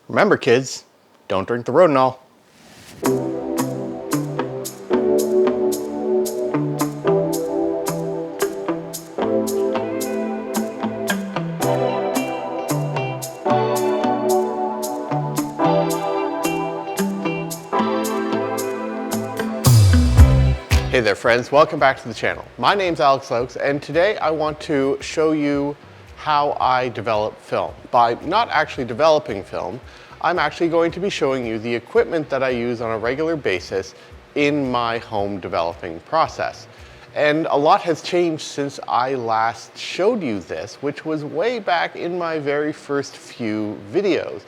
Remember kids, don't drink the Rodinol. Hey there friends, welcome back to the channel. My name's Alex Laux, and today I want to show you how I develop film. By not actually developing film, I'm actually going to be showing you the equipment that I use on a regular basis in my home developing process. And a lot has changed since I last showed you this, which was way back in my very first few videos.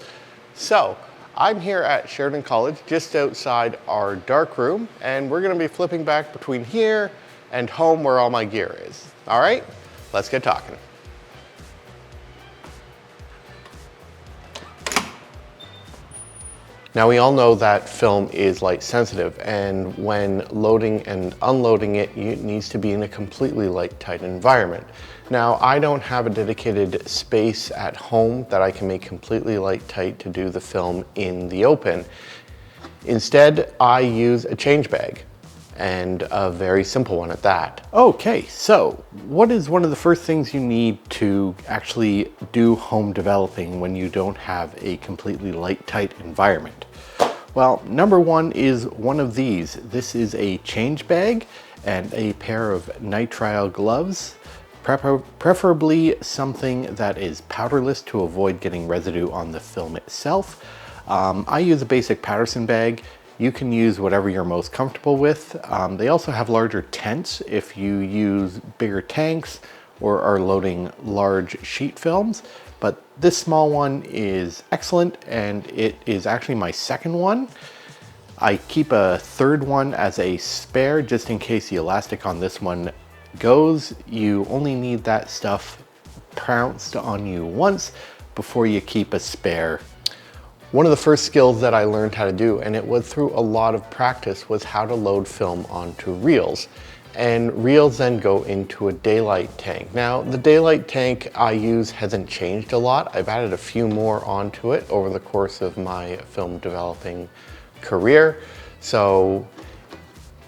So, I'm here at Sheridan College, just outside our dark room, and we're gonna be flipping back between here and home where all my gear is. All right, let's get talking. Now we all know that film is light sensitive, and when loading and unloading it, it needs to be in a completely light tight environment. Now I don't have a dedicated space at home that I can make completely light tight to do the film in the open. Instead, I use a change bag, and a very simple one at that. Okay, so what is one of the first things you need to actually do home developing when you don't have a completely light tight environment? Well, number one is one of these. This is a change bag and a pair of nitrile gloves, preferably something that is powderless to avoid getting residue on the film itself. I use a basic Paterson bag. You can use whatever you're most comfortable with. They also have larger tents if you use bigger tanks or are loading large sheet films. But this small one is excellent, and it is actually my second one. I keep a third one as a spare just in case the elastic on this one goes. You only need that stuff pounced on you once before you keep a spare. One of the first skills that I learned how to do, and it was through a lot of practice, was how to load film onto reels. And reels then go into a daylight tank. Now, the daylight tank I use hasn't changed a lot. I've added a few more onto it over the course of my film developing career. So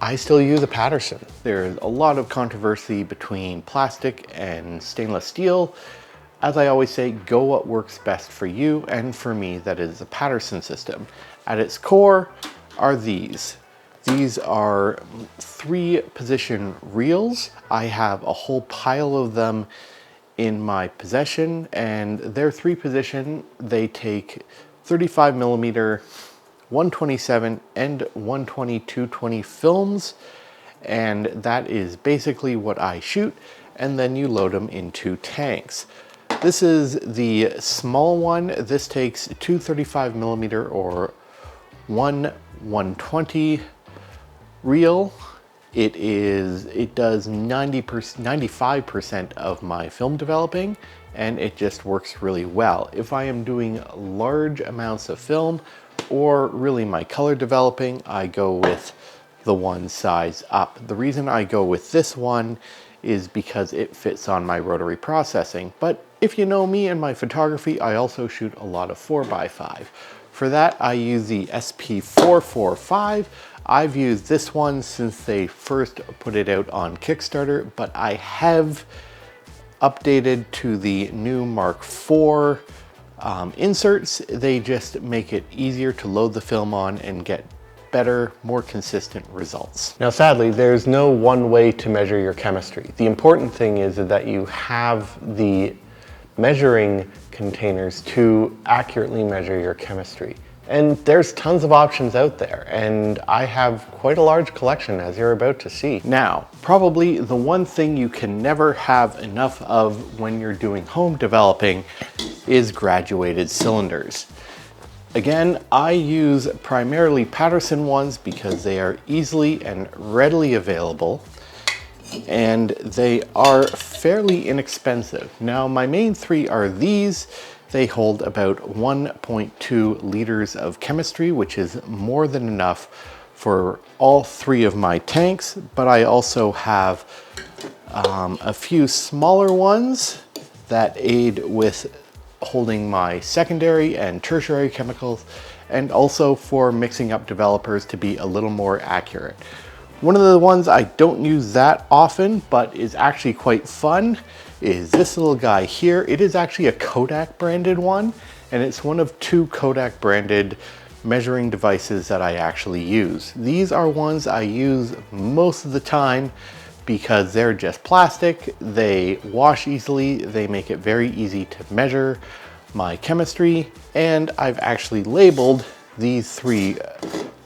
I still use a Paterson. There's a lot of controversy between plastic and stainless steel. As I always say, go what works best for you, and for me, that is a Paterson system. At its core are these. These are 3-position reels. I have a whole pile of them in my possession, and they're 3-position. They take 35mm, 127 and 120/220 films, and that is basically what I shoot, and then you load them into tanks. This is the small one. This takes 2 35mm or 1 120 reel. It does 95% of my film developing, and it just works really well. If I am doing large amounts of film or really my color developing, I go with the one size up. The reason I go with this one is because it fits on my rotary processing. But if you know me and my photography, I also shoot a lot of 4x5. For that, I use the SP445. I've used this one since they first put it out on Kickstarter, but I have updated to the new Mark IV inserts. They just make it easier to load the film on and get better, more consistent results. Now sadly, there's no one way to measure your chemistry. The important thing is that you have the measuring containers to accurately measure your chemistry. And there's tons of options out there, and I have quite a large collection, as you're about to see. Now, probably the one thing you can never have enough of when you're doing home developing is graduated cylinders. Again, I use primarily Paterson ones because they are easily and readily available, and they are fairly inexpensive. Now, my main 3 are these. They hold about 1.2 liters of chemistry, which is more than enough for all 3 of my tanks, but I also have a few smaller ones that aid with holding my secondary and tertiary chemicals, and also for mixing up developers to be a little more accurate. One of the ones I don't use that often, but is actually quite fun, is this little guy here. It is actually a Kodak branded one, and it's one of 2 Kodak branded measuring devices that I actually use. These are ones I use most of the time because they're just plastic, they wash easily, they make it very easy to measure my chemistry, and I've actually labeled these 3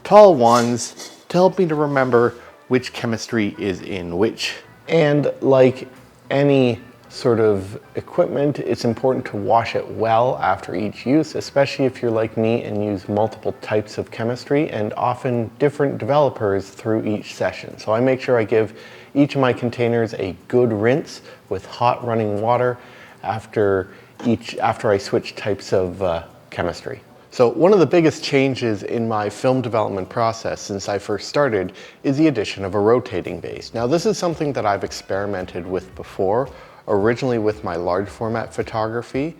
tall ones to help me to remember which chemistry is in which. And like any sort of equipment, it's important to wash it well after each use, especially if you're like me and use multiple types of chemistry and often different developers through each session. So I make sure I give each of my containers a good rinse with hot running water after I switch types of chemistry. So one of the biggest changes in my film development process since I first started is the addition of a rotating base. Now this is something that I've experimented with before, originally with my large format photography.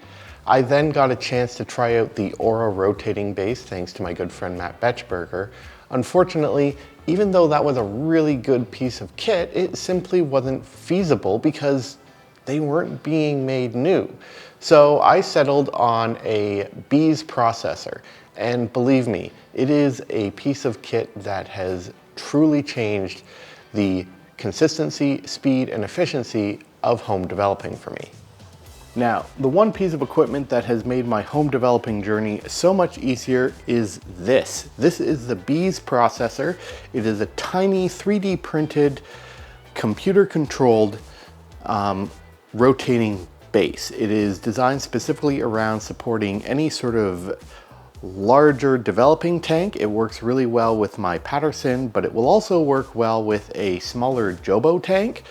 I then got a chance to try out the Aura rotating base thanks to my good friend Matt Betchberger. Unfortunately, even though that was a really good piece of kit, it simply wasn't feasible because they weren't being made new. So I settled on a Bees processor, and believe me, it is a piece of kit that has truly changed the consistency, speed, and efficiency of home developing for me. Now, the one piece of equipment that has made my home developing journey so much easier is this. This is the Bees processor. It is a tiny 3D printed, computer controlled rotating base. It is designed specifically around supporting any sort of larger developing tank. It works really well with my Paterson, but it will also work well with a smaller Jobo tank.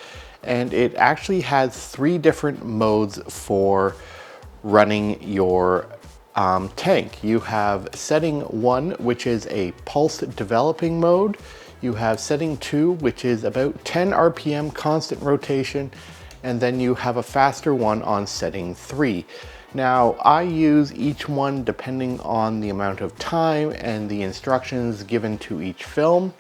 And it actually has 3 different modes for running your tank. You have setting 1, which is a pulse developing mode. You have setting 2, which is about 10 RPM constant rotation. And then you have a faster one on setting 3. Now, I use each one depending on the amount of time and the instructions given to each film.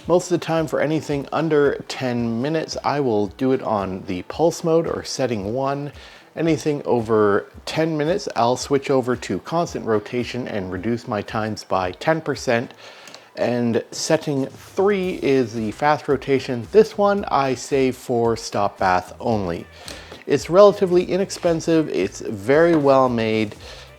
Most of the time for anything under 10 minutes, I will do it on the pulse mode or setting 1. Anything over 10 minutes, I'll switch over to constant rotation and reduce my times by 10%. And setting 3 is the fast rotation. This one I save for stop bath only. It's relatively inexpensive, it's very well made,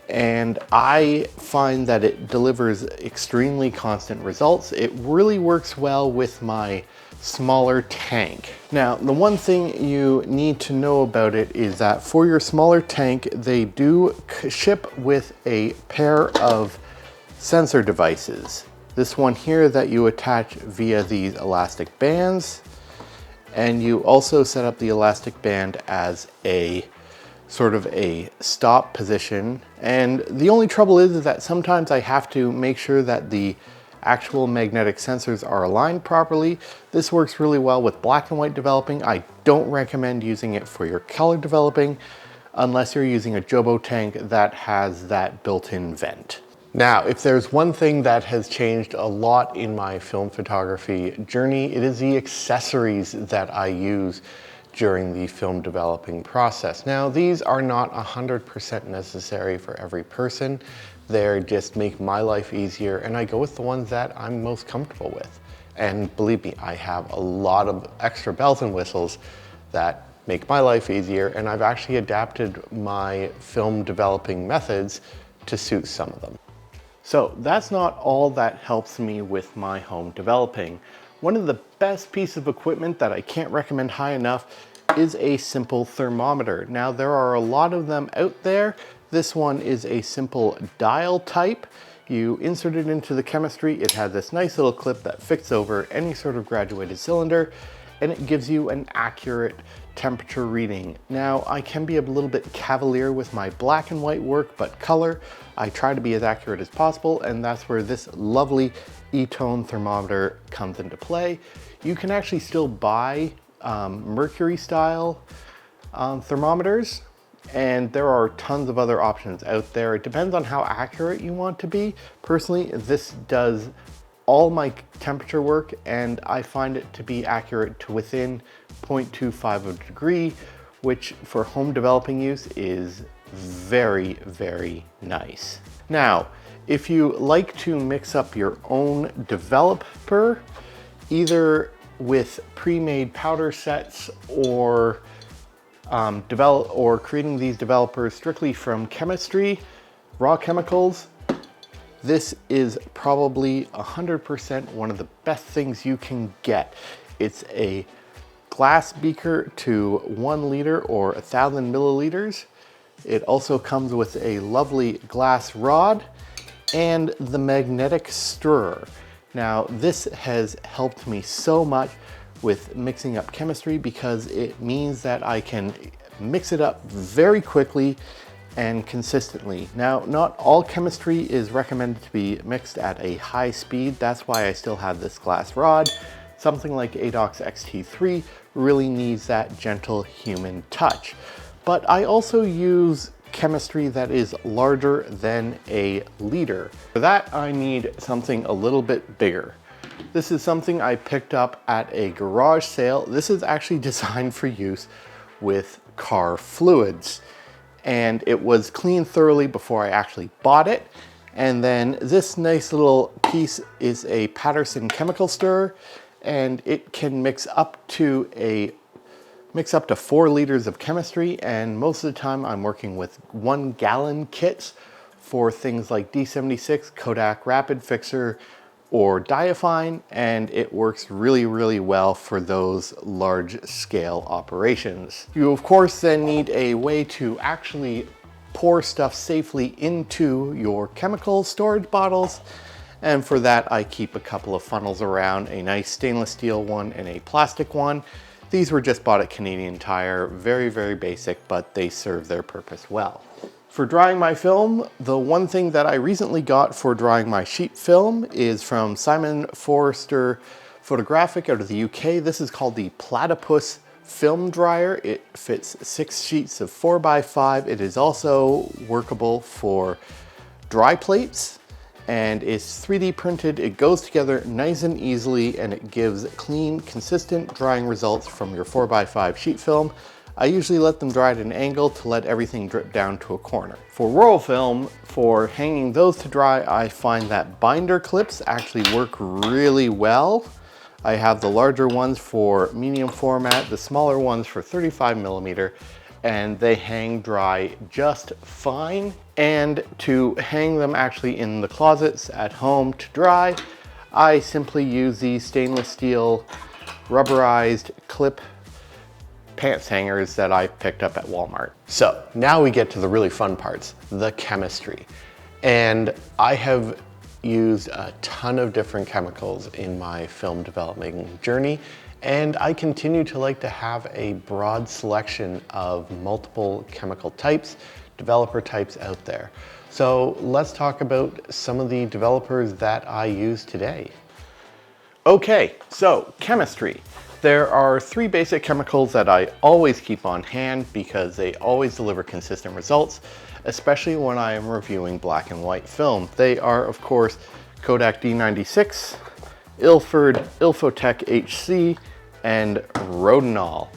and I find that it delivers extremely constant results. It really works well with my smaller tank. Now, the one thing you need to know about it is that for your smaller tank, they do ship with a pair of sensor devices. This one here that you attach via these elastic bands, and you also set up the elastic band as a sort of a stop position. And the only trouble is that sometimes I have to make sure that the actual magnetic sensors are aligned properly. This works really well with black and white developing. I don't recommend using it for your color developing unless you're using a Jobo tank that has that built-in vent. Now, if there's one thing that has changed a lot in my film photography journey, it is the accessories that I use during the film developing process. Now, these are not 100% necessary for every person. They just make my life easier, and I go with the ones that I'm most comfortable with. And believe me, I have a lot of extra bells and whistles that make my life easier, and I've actually adapted my film developing methods to suit some of them. So that's not all that helps me with my home developing. One of the best pieces of equipment that I can't recommend high enough is a simple thermometer. Now, there are a lot of them out there. This one is a simple dial type. You insert it into the chemistry. It has this nice little clip that fits over any sort of graduated cylinder, and it gives you an accurate temperature reading. Now, I can be a little bit cavalier with my black and white work, but color, I try to be as accurate as possible, and that's where this lovely ETone thermometer comes into play. You can actually still buy mercury style thermometers, and there are tons of other options out there. It depends on how accurate you want to be. Personally, this does all my temperature work, and I find it to be accurate to within 0.25 of a degree, which for home developing use is very, very nice. Now, if you like to mix up your own developer, either with pre-made powder sets or creating these developers strictly from chemistry, raw chemicals, this is probably 100% one of the best things you can get. It's a glass beaker to 1 liter or 1,000 milliliters. It also comes with a lovely glass rod and the magnetic stirrer. Now, this has helped me so much with mixing up chemistry because it means that I can mix it up very quickly and consistently. Now, not all chemistry is recommended to be mixed at a high speed. That's why I still have this glass rod. Something like ADOX XT3 really needs that gentle human touch. But I also use chemistry that is larger than a liter. For that, I need something a little bit bigger. This is something I picked up at a garage sale. This is actually designed for use with car fluids, and it was cleaned thoroughly before I actually bought it. And then this nice little piece is a Paterson chemical stirrer, and it can mix up to 4 liters of chemistry, and most of the time I'm working with 1 gallon kits for things like D76, Kodak Rapid Fixer, or Diafine, and it works really, really well for those large scale operations. You of course then need a way to actually pour stuff safely into your chemical storage bottles, and for that I keep a couple of funnels around, a nice stainless steel one and a plastic one. These were just bought at Canadian Tire, very, very basic, but they serve their purpose well. For drying my film, the one thing that I recently got for drying my sheet film is from Simon Forrester Photographic out of the UK. This is called the Platypus film dryer. It fits 6 sheets of 4x5. It is also workable for dry plates, and it's 3D printed. It goes together nice and easily, and it gives clean, consistent drying results from your 4x5 sheet film. I usually let them dry at an angle to let everything drip down to a corner. For roll film, for hanging those to dry, I find that binder clips actually work really well. I have the larger ones for medium format, the smaller ones for 35mm, and they hang dry just fine. And to hang them actually in the closets at home to dry, I simply use these stainless steel rubberized clip pants hangers that I picked up at Walmart. So now we get to the really fun parts, the chemistry. And I have used a ton of different chemicals in my film development journey, and I continue to like to have a broad selection of multiple chemical types, developer types out there. So let's talk about some of the developers that I use today. Okay, so chemistry. There are 3 basic chemicals that I always keep on hand because they always deliver consistent results, especially when I am reviewing black and white film. They are, of course, Kodak D96, Ilford Ilfotec HC, and Rodinol.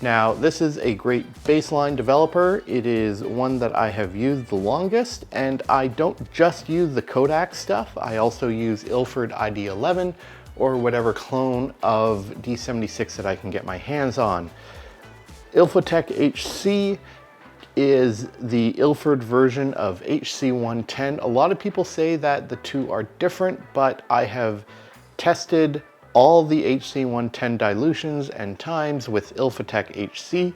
Now, this is a great baseline developer. It is one that I have used the longest, and I don't just use the Kodak stuff. I also use Ilford ID11 or whatever clone of D76 that I can get my hands on. Ilfotec HC is the Ilford version of HC110. A lot of people say that the two are different, but I have tested all the HC110 dilutions and times with Ilfotec HC,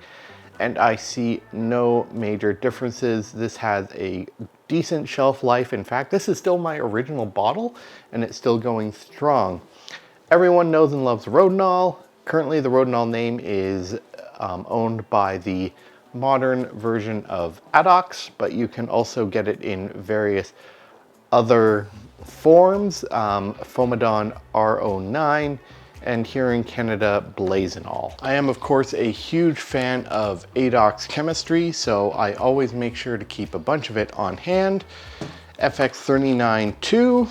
and I see no major differences. This has a decent shelf life. In fact, this is still my original bottle, and it's still going strong. Everyone knows and loves Rodinol. Currently, the Rodinol name is owned by the modern version of ADOX, but you can also get it in various other forms. Fomidon R09 and here in Canada, Blazonol. I am of course a huge fan of ADOX chemistry, so I always make sure to keep a bunch of it on hand. FX39-2.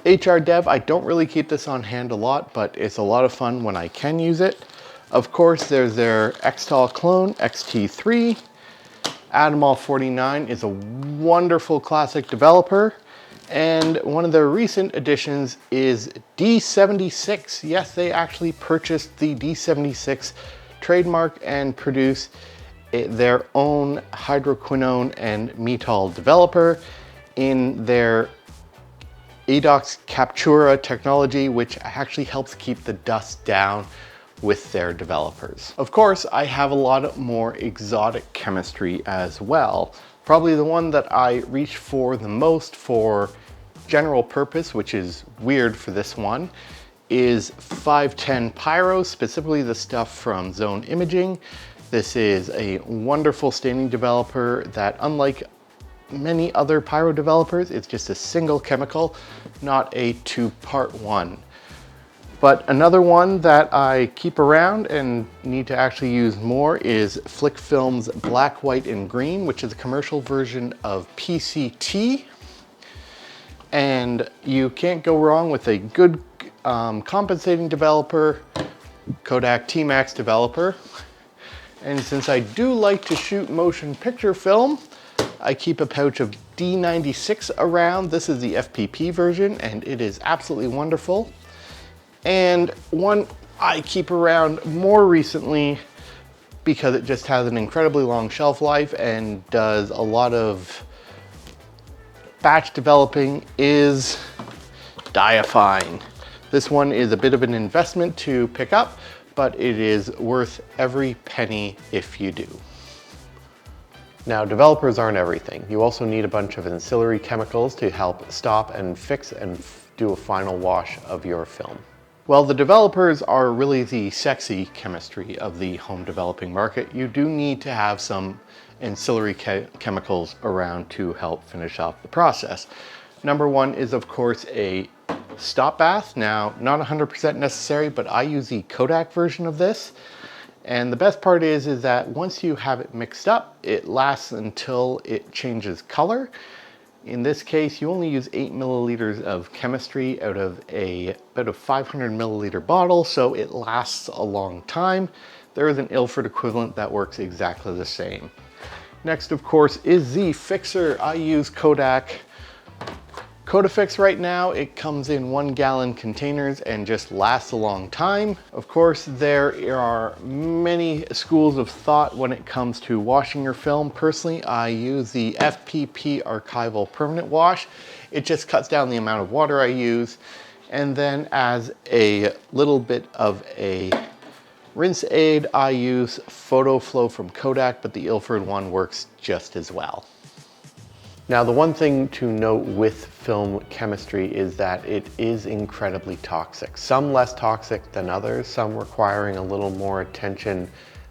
HR Dev, I don't really keep this on hand a lot, but it's a lot of fun when I can use it. Of course, there's their Xtol clone, XT3. Atomol 49 is a wonderful classic developer. And one of their recent additions is D76. Yes, they actually purchased the D76 trademark and produce their own hydroquinone and metol developer in their ADOX Captura technology, which actually helps keep the dust down with their developers. Of course, I have a lot more exotic chemistry as well. Probably the one that I reach for the most for general purpose, which is weird for this one, is 510 Pyro, specifically the stuff from Zone Imaging. This is a wonderful staining developer that, unlike many other pyro developers, it's just a single chemical, not a two-part one. But another one that I keep around and need to actually use more is Flick Film's Black, White, and Green, which is a commercial version of PCT. And you can't go wrong with a good compensating developer, Kodak T-Max developer. And since I do like to shoot motion picture film, I keep a pouch of D96 around. This is the FPP version, and it is absolutely wonderful. And one I keep around more recently because it just has an incredibly long shelf life and does a lot of batch developing is Diafine. This one is a bit of an investment to pick up, but it is worth every penny if you do. Now, developers aren't everything. You also need a bunch of ancillary chemicals to help stop and fix and do a final wash of your film. Well, the developers are really the sexy chemistry of the home developing market. You do need to have some ancillary chemicals around to help finish off the process. Number one is, of course, a stop bath. Now, not 100% necessary, but I use the Kodak version of this. And the best part is that once you have it mixed up, it lasts until it changes color. In this case, you only use 8 milliliters of chemistry out of about a 500 milliliter bottle, so it lasts a long time. There is an Ilford equivalent that works exactly the same. Next, of course, is the fixer. I use Kodak Kodafix right now. It comes in 1 gallon containers and just lasts a long time. Of course, there are many schools of thought when it comes to washing your film. Personally, I use the FPP Archival Permanent Wash. It just cuts down the amount of water I use. And then as a little bit of a rinse aid, I use Photo Flow from Kodak, but the Ilford one works just as well. Now, the one thing to note with film chemistry is that it is incredibly toxic. Some less toxic than others, some requiring a little more attention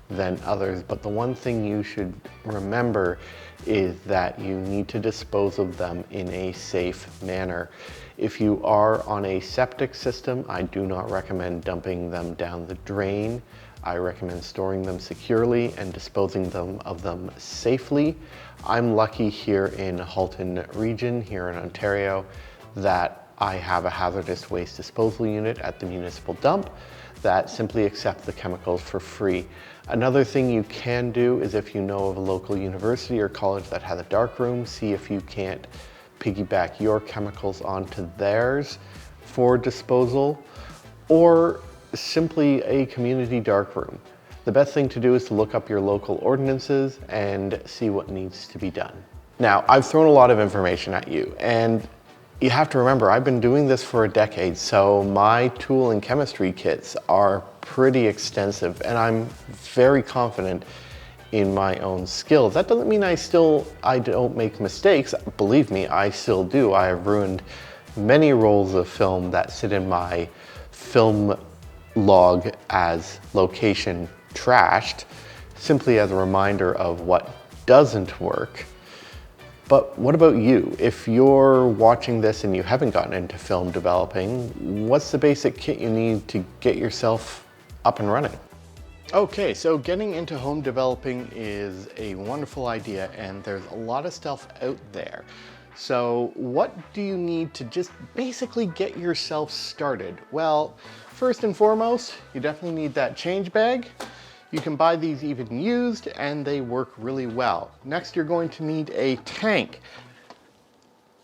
than others. But the one thing you should remember is that you need to dispose of them in a safe manner. If you are on a septic system, I do not recommend dumping them down the drain. I recommend storing them securely and disposing of them safely. I'm lucky here in Halton region, here in Ontario, that I have a hazardous waste disposal unit at the municipal dump that simply accepts the chemicals for free. Another thing you can do is, if you know of a local university or college that has a dark room, see if you can't piggyback your chemicals onto theirs for disposal, or simply a community darkroom. The best thing to do is to look up your local ordinances and see what needs to be done. Now, I've thrown a lot of information at you, and you have to remember, I've been doing this for a decade, so my tool and chemistry kits are pretty extensive, and I'm very confident in my own skills. That doesn't mean I don't make mistakes. Believe me, I still do. I have ruined many rolls of film that sit in my film log as location trashed, simply as a reminder of what doesn't work. But what about you? If you're watching this and you haven't gotten into film developing, what's the basic kit you need to get yourself up and running? Okay, so getting into home developing is a wonderful idea, and there's a lot of stuff out there. So what do you need to just basically get yourself started? Well, first and foremost, you definitely need that change bag. You can buy these even used and they work really well. Next, you're going to need a tank.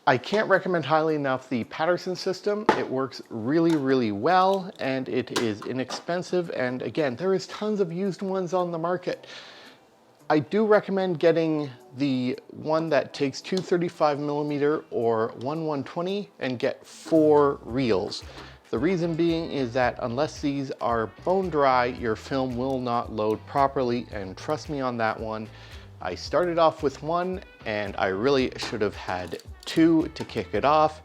I can't recommend highly enough the Paterson system. It works really, really well and it is inexpensive. And again, there is tons of used ones on the market. I do recommend getting the one that takes 235mm or 120 and get 4 reels. The reason being is that unless these are bone dry, your film will not load properly, and trust me on that one. I started off with 1 and I really should have had 2 to kick it off.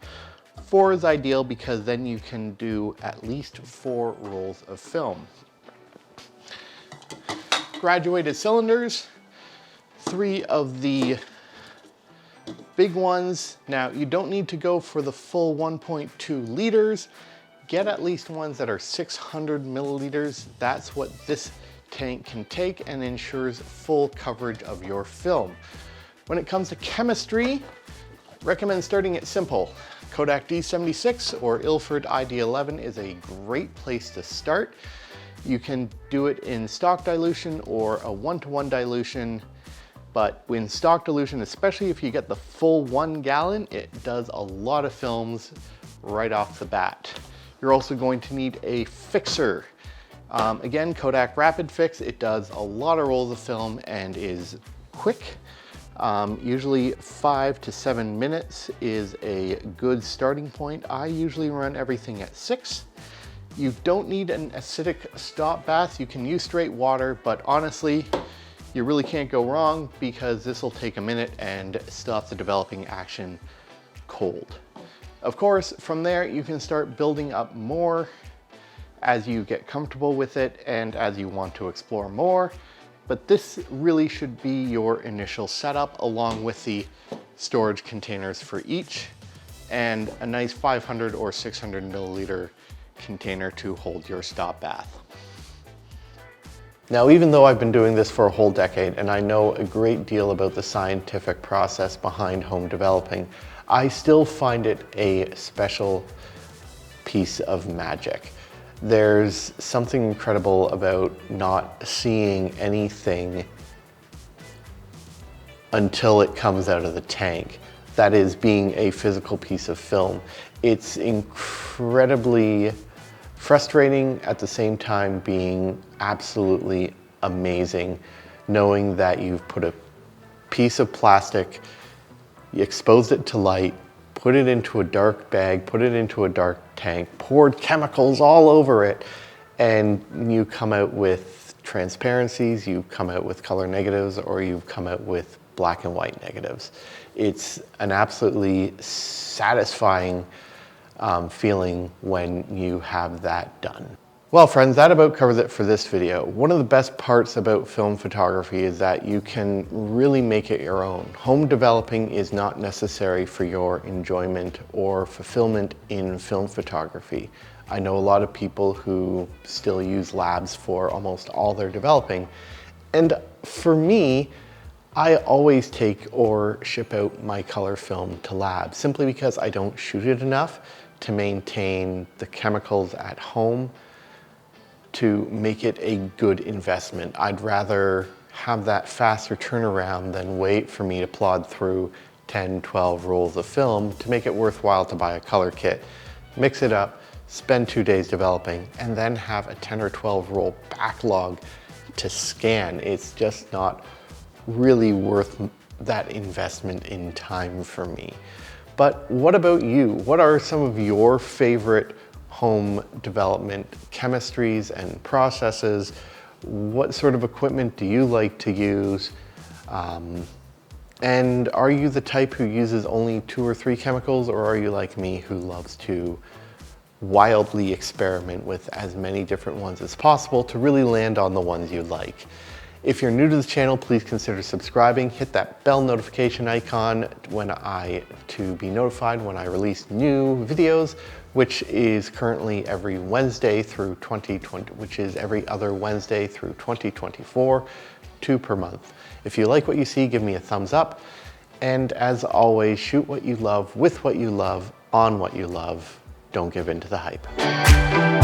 4 is ideal because then you can do at least 4 rolls of film. Graduated cylinders, 3 of the big ones. Now you don't need to go for the full 1.2 liters. Get at least ones that are 600 milliliters. That's what this tank can take and ensures full coverage of your film. When it comes to chemistry, recommend starting it simple. Kodak D76 or Ilford ID11 is a great place to start. You can do it in stock dilution or a 1-to-1 dilution, but in stock dilution, especially if you get the full 1 gallon, it does a lot of films right off the bat. You're also going to need a fixer. Again, Kodak Rapid Fix. It does a lot of rolls of film and is quick. Usually 5 to 7 minutes is a good starting point. I usually run everything at 6. You don't need an acidic stop bath. You can use straight water, but honestly, you really can't go wrong because this will take a minute and stop the developing action cold. Of course, from there, you can start building up more as you get comfortable with it and as you want to explore more. But this really should be your initial setup along with the storage containers for each and a nice 500 or 600 milliliter container to hold your stop bath. Now, even though I've been doing this for a whole decade and I know a great deal about the scientific process behind home developing, I still find it a special piece of magic. There's something incredible about not seeing anything until it comes out of the tank. That is being a physical piece of film. It's incredibly frustrating at the same time being absolutely amazing, knowing that you've put a piece of plastic, you exposed it to light, put it into a dark bag, put it into a dark tank, poured chemicals all over it, and you come out with transparencies, you come out with color negatives, or you've come out with black and white negatives. It's an absolutely satisfying feeling when you have that done. Well, friends, that about covers it for this video. One of the best parts about film photography is that you can really make it your own. Home developing is not necessary for your enjoyment or fulfillment in film photography. I know a lot of people who still use labs for almost all their developing. And for me, I always take or ship out my color film to labs simply because I don't shoot it enough to maintain the chemicals at home to make it a good investment. I'd rather have that faster turnaround than wait for me to plod through 10, 12 rolls of film to make it worthwhile to buy a color kit, mix it up, spend 2 days developing, and then have a 10 or 12 roll backlog to scan. It's just not really worth that investment in time for me. But what about you? What are some of your favorite home development chemistries and processes? What sort of equipment do you like to use? And are you the type who uses only 2 or 3 chemicals, or are you like me who loves to wildly experiment with as many different ones as possible to really land on the ones you like? If you're new to this channel, please consider subscribing. Hit that bell notification icon to be notified when I release new videos, which is currently every Wednesday through 2020, which is every other Wednesday through 2024, 2 per month. If you like what you see, give me a thumbs up. And as always, shoot what you love, with what you love, on what you love. Don't give in to the hype.